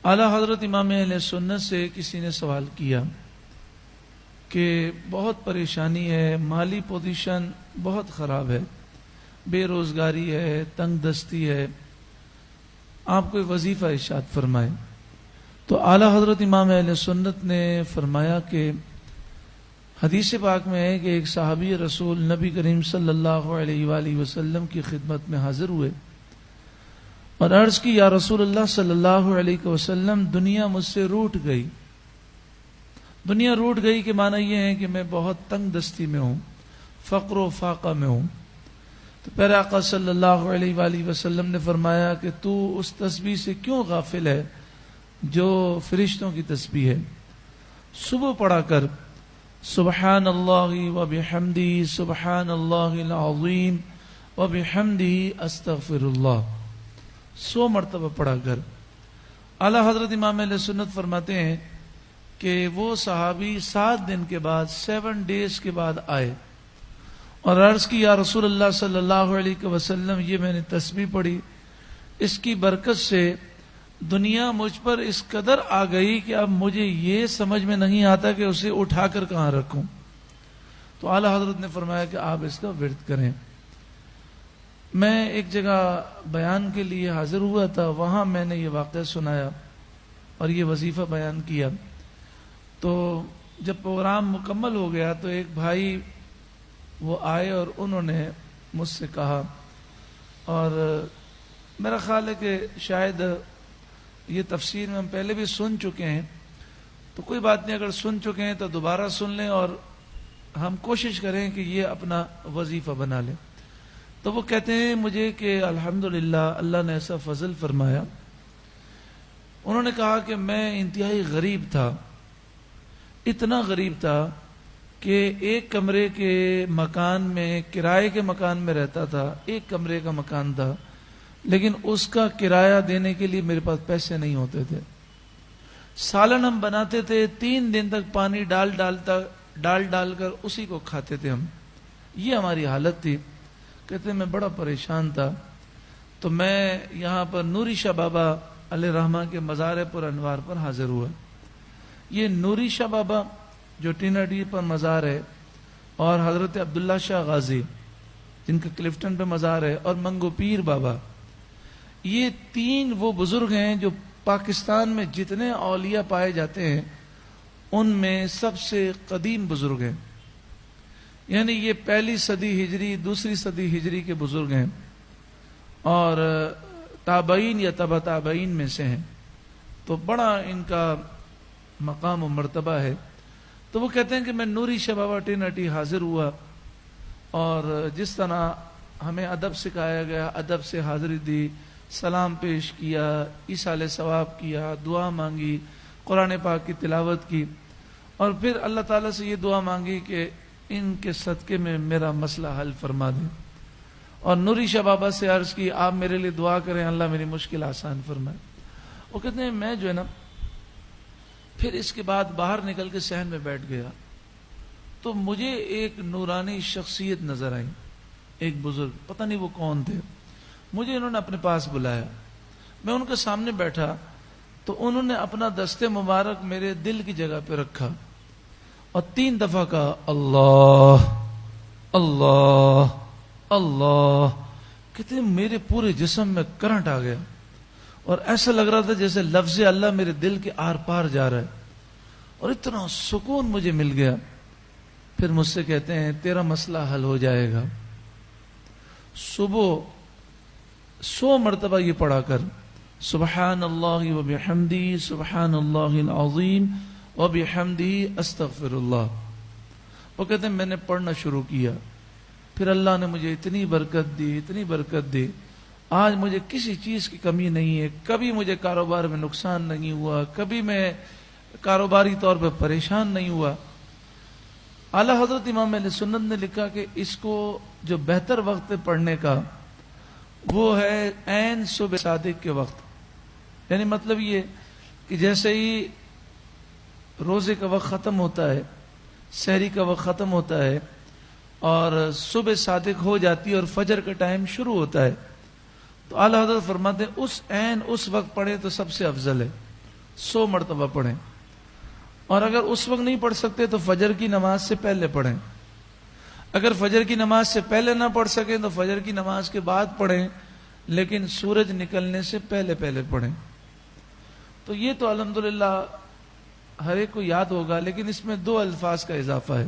اعلیٰ حضرت امام اہل سنت سے کسی نے سوال کیا کہ بہت پریشانی ہے، مالی پوزیشن بہت خراب ہے، بے روزگاری ہے، تنگ دستی ہے، آپ کوئی وظیفہ ارشاد فرمائے۔ تو اعلیٰ حضرت امام اہل سنت نے فرمایا کہ حدیث پاک میں ہے کہ ایک صحابی رسول نبی کریم صلی اللہ علیہ وآلہ وسلم کی خدمت میں حاضر ہوئے اور عرض کی، یا رسول اللہ صلی اللہ علیہ وسلم، دنیا مجھ سے روٹ گئی۔ دنیا روٹ گئی کے معنی یہ ہے کہ میں بہت تنگ دستی میں ہوں، فقر و فاقہ میں ہوں۔ تو پیارے آقا صلی اللہ علیہ وآلہ وسلم نے فرمایا کہ تو اس تسبیح سے کیوں غافل ہے جو فرشتوں کی تسبیح ہے؟ صبح پڑھا کر سبحان اللہ و بحمدہ سبحان اللہ العظیم و بحمدہ استغفر اللہ 100 مرتبہ پڑھا کر۔ اعلیٰ حضرت امام علیہ سنت فرماتے ہیں کہ وہ صحابی 7 دن کے بعد 7 days کے بعد آئے اور عرض کی، یا رسول اللہ صلی اللہ علیہ وسلم، یہ میں نے تسبیح پڑھی، اس کی برکت سے دنیا مجھ پر اس قدر آ گئی کہ اب مجھے یہ سمجھ میں نہیں آتا کہ اسے اٹھا کر کہاں رکھوں۔ تو اعلیٰ حضرت نے فرمایا کہ آپ اس کا ورد کریں۔ میں ایک جگہ بیان کے لیے حاضر ہوا تھا، وہاں میں نے یہ واقعہ سنایا اور یہ وظیفہ بیان کیا۔ تو جب پروگرام مکمل ہو گیا تو ایک بھائی وہ آئے اور انہوں نے مجھ سے کہا، اور میرا خیال ہے کہ شاید یہ تفسیر میں ہم پہلے بھی سن چکے ہیں، تو کوئی بات نہیں، اگر سن چکے ہیں تو دوبارہ سن لیں اور ہم کوشش کریں کہ یہ اپنا وظیفہ بنا لیں۔ تو وہ کہتے ہیں مجھے کہ الحمدللہ اللہ نے ایسا فضل فرمایا۔ انہوں نے کہا کہ میں انتہائی غریب تھا، اتنا غریب تھا کہ ایک کمرے کے مکان میں، کرائے کے مکان میں رہتا تھا، ایک کمرے کا مکان تھا، لیکن اس کا کرایہ دینے کے لیے میرے پاس پیسے نہیں ہوتے تھے۔ سالن ہم بناتے تھے، 3 دن تک پانی ڈال کر اسی کو کھاتے تھے ہم، یہ ہماری حالت تھی۔ کہتے ہیں میں بڑا پریشان تھا، تو میں یہاں پر نوری شاہ بابا علیہ رحمہ کے مزار پر انوار پر حاضر ہوا۔ یہ نوری شاہ بابا جو ٹینا ڈی پر مزار ہے، اور حضرت عبداللہ شاہ غازی جن کا کلفٹن پہ مزار ہے، اور منگو پیر بابا، یہ 3 وہ بزرگ ہیں جو پاکستان میں جتنے اولیاء پائے جاتے ہیں ان میں سب سے قدیم بزرگ ہیں، یعنی یہ 1 صدی ہجری 2 صدی ہجری کے بزرگ ہیں، اور تابعین یا تبع تابعین میں سے ہیں، تو بڑا ان کا مقام و مرتبہ ہے۔ تو وہ کہتے ہیں کہ میں نوری شاہ بابا ٹینٹی حاضر ہوا، اور جس طرح ہمیں ادب سکھایا گیا، ادب سے حاضری دی، سلام پیش کیا، ایصال ثواب کیا، دعا مانگی، قرآن پاک کی تلاوت کی، اور پھر اللہ تعالیٰ سے یہ دعا مانگی کہ ان کے صدقے میں میرا مسئلہ حل فرما دیں، اور نوری شاہ بابا سے عرض کی آپ میرے لیے دعا کریں، اللہ میری مشکل آسان فرمائے۔ وہ کہتے ہیں میں جو ہے نا، پھر اس کے بعد باہر نکل کے صحن میں بیٹھ گیا تو مجھے ایک نورانی شخصیت نظر آئی، ایک بزرگ، پتہ نہیں وہ کون تھے۔ مجھے انہوں نے اپنے پاس بلایا، میں ان کے سامنے بیٹھا تو انہوں نے اپنا دست مبارک میرے دل کی جگہ پہ رکھا اور 3 دفعہ کہا اللہ اللہ اللہ۔ کہتے ہیں میرے پورے جسم میں کرنٹ آ گیا اور ایسا لگ رہا تھا جیسے لفظ اللہ میرے دل کے آر پار جا رہا ہے، اور اتنا سکون مجھے مل گیا۔ پھر مجھ سے کہتے ہیں تیرا مسئلہ حل ہو جائے گا۔ صبح 100 مرتبہ یہ پڑھا کر سبحان اللہ و بحمدہ سبحان اللہ العظیم و بحمدہ استغفر اللہ۔ وہ کہتے ہیں میں نے پڑھنا شروع کیا، پھر اللہ نے مجھے اتنی برکت دی، اتنی برکت دی، آج مجھے کسی چیز کی کمی نہیں ہے، کبھی مجھے کاروبار میں نقصان نہیں ہوا، کبھی میں کاروباری طور پہ پریشان نہیں ہوا۔ اعلیٰ حضرت امام علیہ سنت نے لکھا کہ اس کو جو بہتر وقت ہے پڑھنے کا وہ ہے عین صبح صادق کے وقت، یعنی مطلب یہ کہ جیسے ہی روزے کا وقت ختم ہوتا ہے، سحری کا وقت ختم ہوتا ہے اور صبح صادق ہو جاتی ہے اور فجر کا ٹائم شروع ہوتا ہے، تو اعلیٰ حضرت فرماتے ہیں اس وقت پڑھے تو سب سے افضل ہے۔ 100 مرتبہ پڑھیں، اور اگر اس وقت نہیں پڑھ سکتے تو فجر کی نماز سے پہلے پڑھیں، اگر فجر کی نماز سے پہلے نہ پڑھ سکیں تو فجر کی نماز کے بعد پڑھیں، لیکن سورج نکلنے سے پہلے پڑھیں۔ تو یہ تو الحمدللہ ہر ایک کو یاد ہوگا، لیکن اس میں 2 الفاظ کا اضافہ ہے،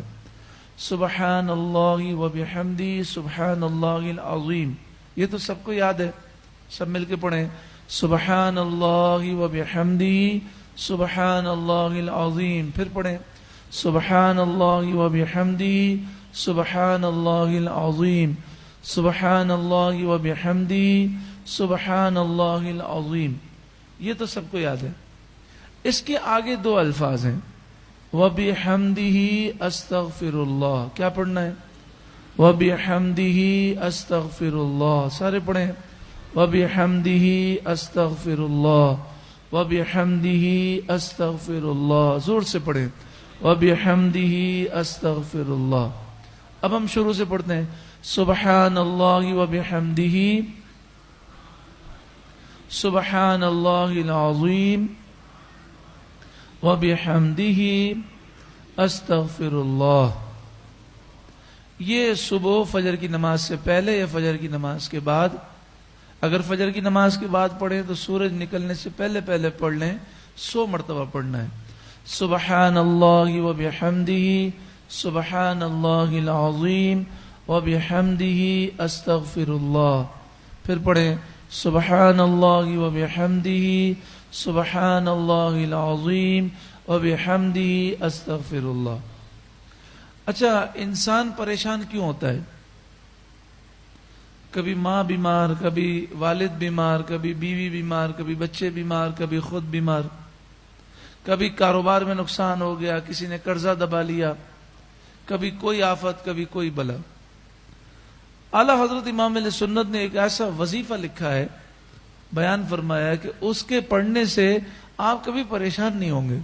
سبحان اللہ و بحمدی سبحان اللہ العظیم۔ یہ تو سب کو یاد ہے، سب مل کے پڑھیں، سبحان اللہ و بحمدی سبحان اللہ العظیم۔ پھر پڑھیں، سبحان اللہ و بحمدی سبحان اللہ العظیم، سبحان اللہ و بحمدی سبحان اللہ العظیم۔ یہ تو سب کو یاد ہے۔ اس کے آگے 2 الفاظ ہیں، وَبِحَمْدِهِ أَسْتَغْفِرُ اللَّهِ۔ کیا پڑھنا ہے؟ وَبِحَمْدِهِ أَسْتَغْفِرُ اللَّهِ۔ سارے پڑھیں، وَبِحَمْدِهِ أَسْتَغْفِرُ اللَّهِ، وَبِحَمْدِهِ أَسْتَغْفِرُ اللَّهِ۔ زور سے پڑھیں، وَبِحَمْدِهِ أَسْتَغْفِرُ اللَّهِ۔ اب ہم شروع سے پڑھتے ہیں، سبحان اللہ وبحمدہ سبحان اللہ العظیم وبحمدہ استغفر اللہ۔ یہ صبح فجر کی نماز سے پہلے یا فجر کی نماز کے بعد، اگر فجر کی نماز کے بعد پڑھیں تو سورج نکلنے سے پہلے پڑھ لیں، 100 مرتبہ پڑھنا ہے، سبحان اللہ وبحمدہ سبحان اللہ العظیم وبحمدہ استغفر اللہ۔ پھر پڑھیں، سبحان اللہ وبحمدہ سبحان اللہ العظیم وبحمدہ استغفر اللہ۔ اچھا، انسان پریشان کیوں ہوتا ہے؟ کبھی ماں بیمار، کبھی والد بیمار، کبھی بیوی بیمار، کبھی بچے بیمار، کبھی خود بیمار، کبھی کاروبار میں نقصان ہو گیا، کسی نے قرضہ دبا لیا، کبھی کوئی آفت، کبھی کوئی بلا۔ اعلیٰ حضرت امام علیہ سنت نے ایک ایسا وظیفہ لکھا ہے، بیان فرمایا ہے کہ اس کے پڑھنے سے آپ کبھی پریشان نہیں ہوں گے۔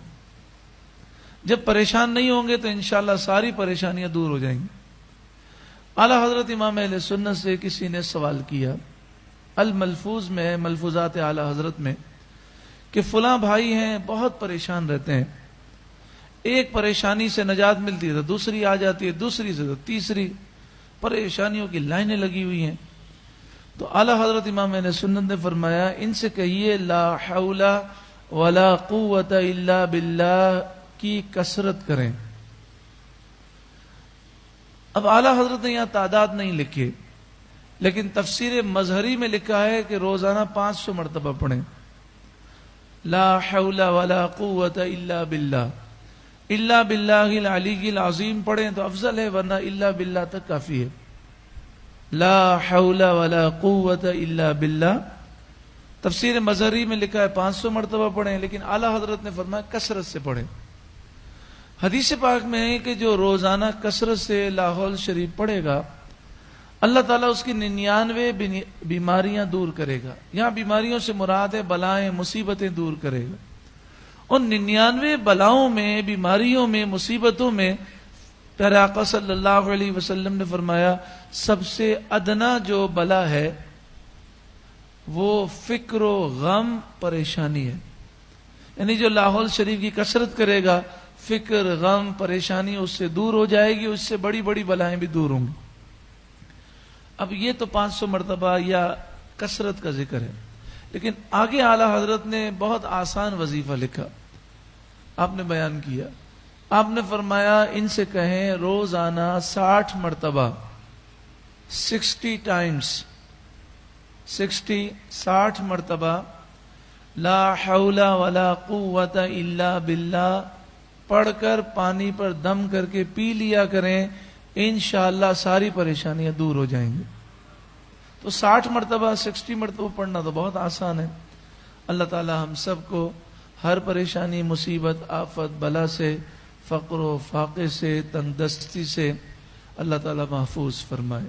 جب پریشان نہیں ہوں گے تو انشاءاللہ ساری پریشانیاں دور ہو جائیں گی۔ اعلیٰ حضرت امام علیہ سنت سے کسی نے سوال کیا، الملفوظ میں، ملفوظات اعلیٰ حضرت میں، کہ فلاں بھائی ہیں بہت پریشان رہتے ہیں، ایک پریشانی سے نجات ملتی ہے تو دوسری آ جاتی ہے، دوسری سے تو تیسری، پریشانیوں کی لائنیں لگی ہوئی ہیں۔ تو اعلیٰ حضرت امام علیہ سنت نے فرمایا، ان سے کہیے لا حول ولا قوت الا باللہ کی کثرت کریں۔ اب اعلیٰ حضرت نے یہاں تعداد نہیں لکھی، لیکن تفسیر مظہری میں لکھا ہے کہ روزانہ 500 مرتبہ پڑھیں، لا حول ولا قوت الا باللہ، الا باللہ العلی العظیم پڑھیں تو افضل ہے، ورنہ الا باللہ تک کافی ہے۔ لا حول ولا قوت الا باللہ، تفسیر مظہری میں لکھا ہے 500 مرتبہ پڑھیں، لیکن اعلیٰ حضرت نے فرمایا کثرت سے پڑھیں۔ حدیث پاک میں ہے کہ جو روزانہ کثرت سے لا حول شریف پڑھے گا، اللہ تعالیٰ اس کی 99 بیماریاں دور کرے گا۔ یہاں بیماریوں سے مراد ہے بلائیں، مصیبتیں دور کرے گا۔ ان 99 بلاؤں میں، بیماریوں میں، مصیبتوں میں پیارے آقا صلی اللہ علیہ وسلم نے فرمایا سب سے ادنا جو بلا ہے وہ فکر و غم، پریشانی ہے۔ یعنی جو لا حول شریف کی کثرت کرے گا، فکر، غم، پریشانی اس سے دور ہو جائے گی، اس سے بڑی بڑی بلائیں بھی دور ہوں گی۔ اب یہ تو 500 مرتبہ یا کثرت کا ذکر ہے، لیکن آگے اعلیٰ حضرت نے بہت آسان وظیفہ لکھا، آپ نے بیان کیا۔ آپ نے فرمایا ان سے کہیں روزانہ 60 مرتبہ، 60 ٹائمز، 60 مرتبہ لا حول ولا قوت الا باللہ پڑھ کر پانی پر دم کر کے پی لیا کریں، انشاءاللہ ساری پریشانیاں دور ہو جائیں گی۔ تو 60 مرتبہ، 60 مرتبہ پڑھنا تو بہت آسان ہے۔ اللہ تعالی ہم سب کو ہر پریشانی، مصیبت، آفت، بلا سے، فقر و فاقے سے، تنگ دستی سے اللہ تعالی محفوظ فرمائے۔